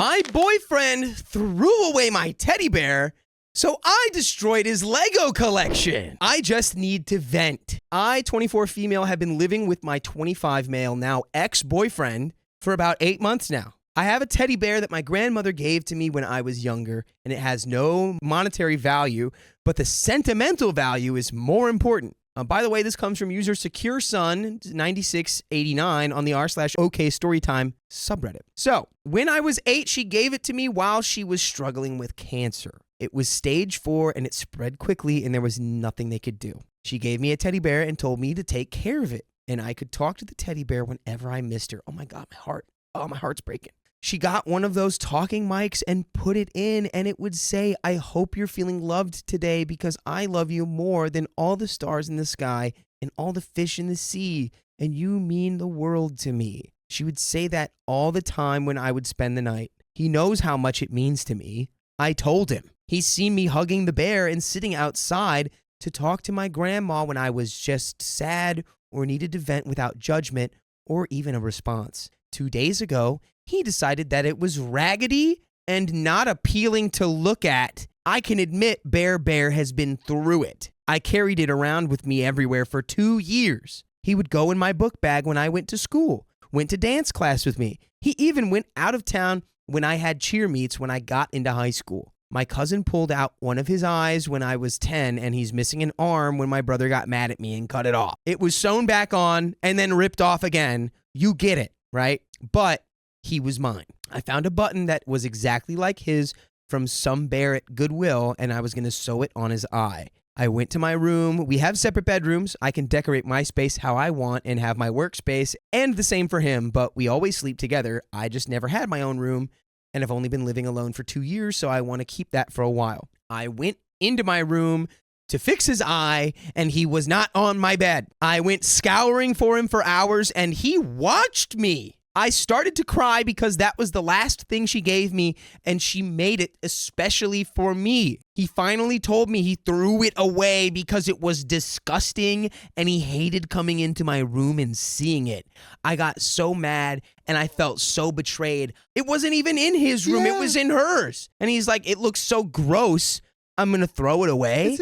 My boyfriend threw away my teddy bear, so I destroyed his Lego collection. I just need to vent. I, 24 female, have been living with my 25 male, now ex-boyfriend, for about 8 months now. I have a teddy bear that my grandmother gave to me when I was younger, and it has no monetary value, but the sentimental value is more important. By the way, this comes from user SecureSun9689 on the r/OKstorytime subreddit. So, when I was 8, she gave it to me while she was struggling with cancer. It was stage 4 and it spread quickly and there was nothing they could do. She gave me a teddy bear and told me to take care of it. And I could talk to the teddy bear whenever I missed her. Oh my God, my heart. Oh, my heart's breaking. She got one of those talking mics and put it in, and it would say, "I hope you're feeling loved today because I love you more than all the stars in the sky and all the fish in the sea, and you mean the world to me." She would say that all the time when I would spend the night. He knows how much it means to me. I told him. He's seen me hugging the bear and sitting outside to talk to my grandma when I was just sad or needed to vent without judgment or even a response. 2 days ago, he decided that it was raggedy and not appealing to look at. I can admit Bear has been through it. I carried it around with me everywhere for 2 years. He would go in my book bag when I went to school, went to dance class with me. He even went out of town when I had cheer meets when I got into high school. My cousin pulled out one of his eyes when I was 10, and he's missing an arm when my brother got mad at me and cut it off. It was sewn back on and then ripped off again. You get it, right? But he was mine. I found a button that was exactly like his from some bear at Goodwill, and I was going to sew it on his eye. I went to my room. We have separate bedrooms. I can decorate my space how I want and have my workspace, and the same for him, but we always sleep together. I just never had my own room, and I've only been living alone for 2 years, so I want to keep that for a while. I went into my room to fix his eye, and he was not on my bed. I went scouring for him for hours, and he watched me. I started to cry because that was the last thing she gave me, and she made it especially for me. He finally told me he threw it away because it was disgusting, and he hated coming into my room and seeing it. I got so mad, and I felt so betrayed. It wasn't even in his room. It was in hers. And he's like, "It looks so gross. I'm going to throw it away."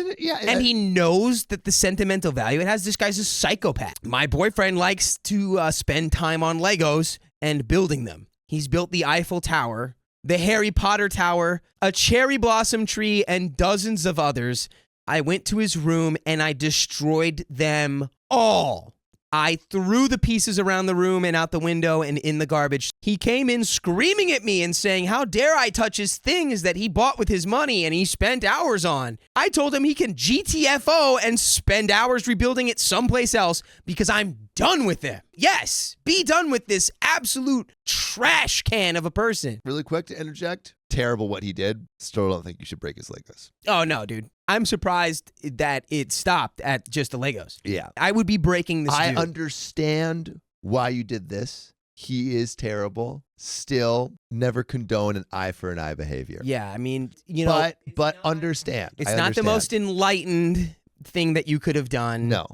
And he knows that the sentimental value it has. This guy's a psychopath. My boyfriend likes to spend time on Legos and building them. He's built the Eiffel Tower, the Harry Potter Tower, a cherry blossom tree, and dozens of others. I went to his room and I destroyed them all. I threw the pieces around the room and out the window and in the garbage. He came in screaming at me and saying, how dare I touch his things that he bought with his money and he spent hours on. I told him he can GTFO and spend hours rebuilding it someplace else because I'm done with him. Yes, be done with this absolute trash can of a person. Really quick to interject. Terrible what he did. Still don't think you should break his Legos. Oh, no, dude. I'm surprised that it stopped at just the Legos. Yeah. I would be breaking this I dude. understand why you did this. He is terrible. Still, never condone an eye for an eye behavior. Yeah, I mean, you know. But understand. It's not the most enlightened thing that you could have done. No.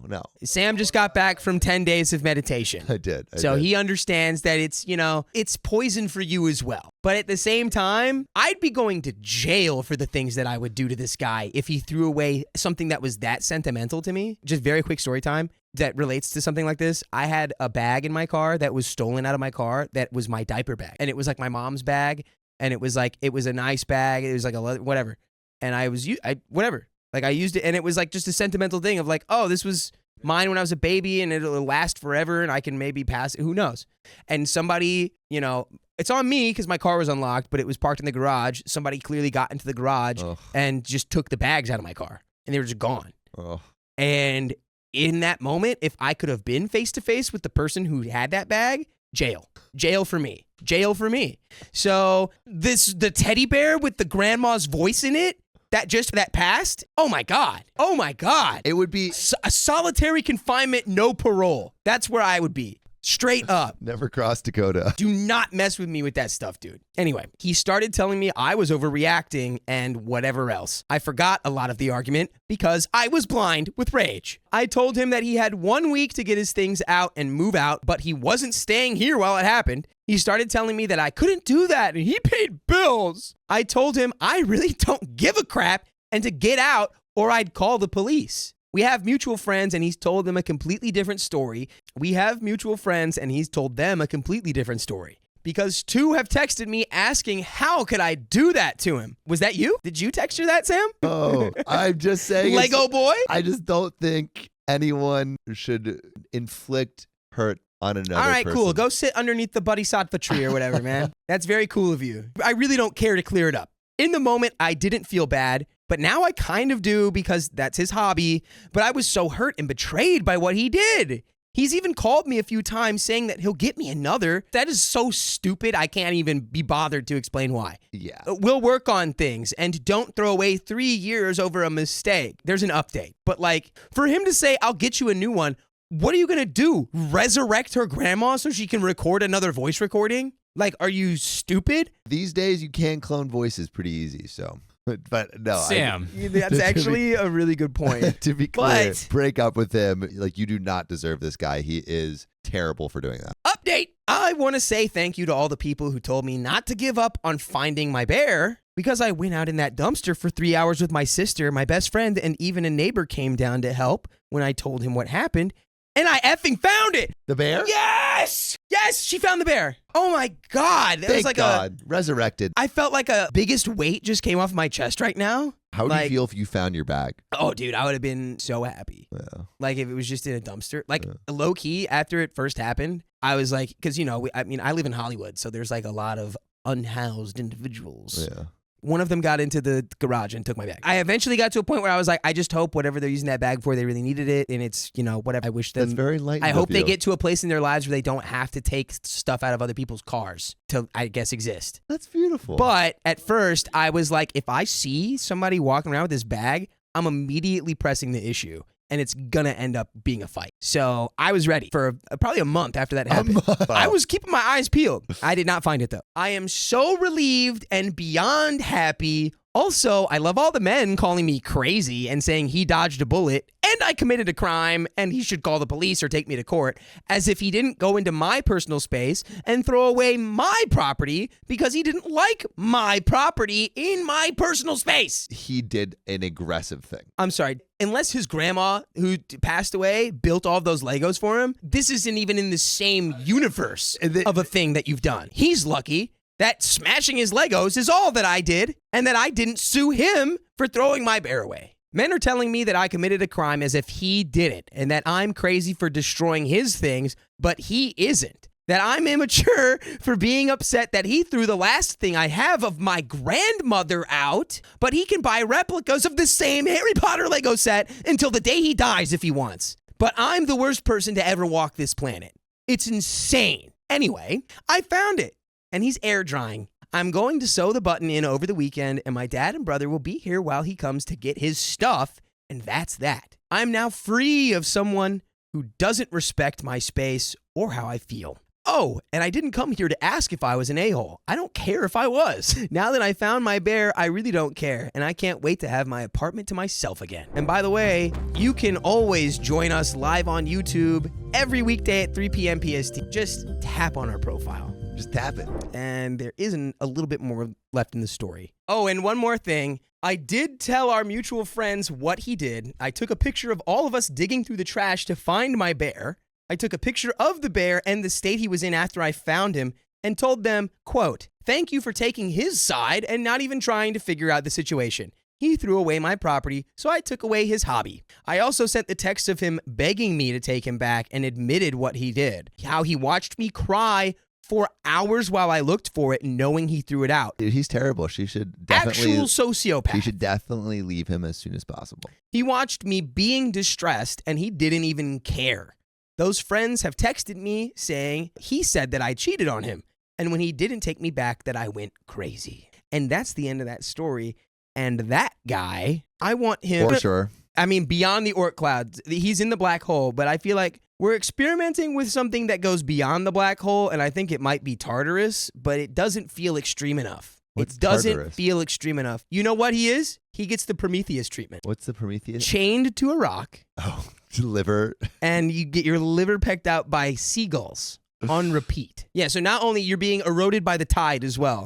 Sam just got back from 10 days of meditation. I did. He understands that it's, it's poison for you as well. But at the same time, I'd be going to jail for the things that I would do to this guy if he threw away something that was that sentimental to me. Just very quick story time that relates to something like this. I had a bag in my car that was stolen out of my car that was my diaper bag. And it was like my mom's bag. And it was a nice bag. It was like whatever. And I used it, and it was like just a sentimental thing of like, oh, this was mine when I was a baby, and it'll last forever, and I can maybe pass it. Who knows? And somebody, it's on me because my car was unlocked, but it was parked in the garage. Somebody clearly got into the garage and just took the bags out of my car, and they were just gone. And in that moment, if I could have been face to face with the person who had that bag, jail for me. So the teddy bear with the grandma's voice in it, that passed? Oh my God. It would be a solitary confinement, no parole. That's where I would be. Straight up. Never crossed Dakota. Do not mess with me with that stuff, dude. Anyway, he started telling me I was overreacting and whatever else. I forgot a lot of the argument because I was blind with rage. I told him that he had 1 week to get his things out and move out, but he wasn't staying here while it happened. He started telling me that I couldn't do that and he paid bills. I told him I really don't give a crap and to get out or I'd call the police. We have mutual friends and he's told them a completely different story. We have mutual friends and he's told them a completely different story. Because 2 have texted me asking how could I do that to him. Was that you? Did you text her that, Sam? Oh, I'm just saying. Lego boy? I just don't think anyone should inflict hurt on another All right, person. cool. Go sit underneath the bodhisattva tree or whatever, man. That's very cool of you. I really don't care to clear it up. In the moment, I didn't feel bad, but now I kind of do because that's his hobby. But I was so hurt and betrayed by what he did. He's even called me a few times saying that he'll get me another. That is so stupid, I can't even be bothered to explain why. Yeah. We'll work on things and don't throw away 3 years over a mistake. There's an update. But like, for him to say, I'll get you a new one, what are you going to do? Resurrect her grandma so she can record another voice recording? Like, are you stupid? These days, you can clone voices pretty easy, so. But no. Sam. That's actually a really good point. To be clear, But- break up with him. Like, you do not deserve this guy. He is terrible for doing that. Update! I want to say thank you to all the people who told me not to give up on finding my bear because I went out in that dumpster for 3 hours with my sister, my best friend, and even a neighbor came down to help when I told him what happened. And I effing found it! The bear? Yes! Yes, she found the bear. Oh my God. That Thank was like God. Resurrected. I felt like a biggest weight just came off my chest right now. How do like- you feel if you found your bag? Oh, dude, I would have been so happy. Yeah. Like if it was just in a dumpster. Like low key, after it first happened, I was like, because, you know, I live in Hollywood, so there's like a lot of unhoused individuals. Yeah. One of them got into the garage and took my bag. I eventually got to a point where I was like, I just hope whatever they're using that bag for, they really needed it. And it's, you know, whatever. I wish them. That's very light. I hope they get to a place in their lives where they don't have to take stuff out of other people's cars to, I guess, exist. That's beautiful. But at first, I was like, if I see somebody walking around with this bag, I'm immediately pressing the issue. And it's gonna end up being a fight. So I was ready for probably a month after that happened. I was keeping my eyes peeled. I did not find it though. I am so relieved and beyond happy. Also, I love all the men calling me crazy and saying he dodged a bullet and I committed a crime and he should call the police or take me to court, as if he didn't go into my personal space and throw away my property because he didn't like my property in my personal space. He did an aggressive thing. I'm sorry. Unless his grandma, who passed away, built all of those Legos for him, this isn't even in the same universe of a thing that you've done. He's lucky that smashing his Legos is all that I did and that I didn't sue him for throwing my bear away. Men are telling me that I committed a crime as if he didn't and that I'm crazy for destroying his things, but he isn't. That I'm immature for being upset that he threw the last thing I have of my grandmother out, but he can buy replicas of the same Harry Potter Lego set until the day he dies if he wants. But I'm the worst person to ever walk this planet. It's insane. Anyway, I found it, and he's air drying. I'm going to sew the button in over the weekend, and my dad and brother will be here while he comes to get his stuff, and that's that. I'm now free of someone who doesn't respect my space or how I feel. Oh, and I didn't come here to ask if I was an a-hole. I don't care if I was. Now that I found my bear, I really don't care, and I can't wait to have my apartment to myself again. And by the way, you can always join us live on YouTube every weekday at 3 p.m. PST. Just tap on our profile. Just tap it. And there isn't a little bit more left in the story. Oh, and one more thing. I did tell our mutual friends what he did. I took a picture of all of us digging through the trash to find my bear. I took a picture of the bear and the state he was in after I found him and told them, quote, "Thank you for taking his side and not even trying to figure out the situation. He threw away my property, so I took away his hobby." I also sent the text of him begging me to take him back and admitted what he did. How he watched me cry for hours while I looked for it, knowing he threw it out. Dude, he's terrible. She should definitely. Actual sociopath. She should definitely leave him as soon as possible. He watched me being distressed and he didn't even care. Those friends have texted me saying he said that I cheated on him. And when he didn't take me back, that I went crazy. And that's the end of that story. And that guy, I want him. For sure. I mean, beyond the orc clouds, he's in the black hole, but I feel like We're experimenting with something that goes beyond the black hole, and I think it might be Tartarus, but it doesn't feel extreme enough. What's it doesn't Tartarus? feel extreme enough. You know what he is? He gets the Prometheus treatment. What's the Prometheus? Chained to a rock, Oh, liver. and you get your liver pecked out by seagulls on repeat. Yeah, so not only you're being eroded by the tide as well.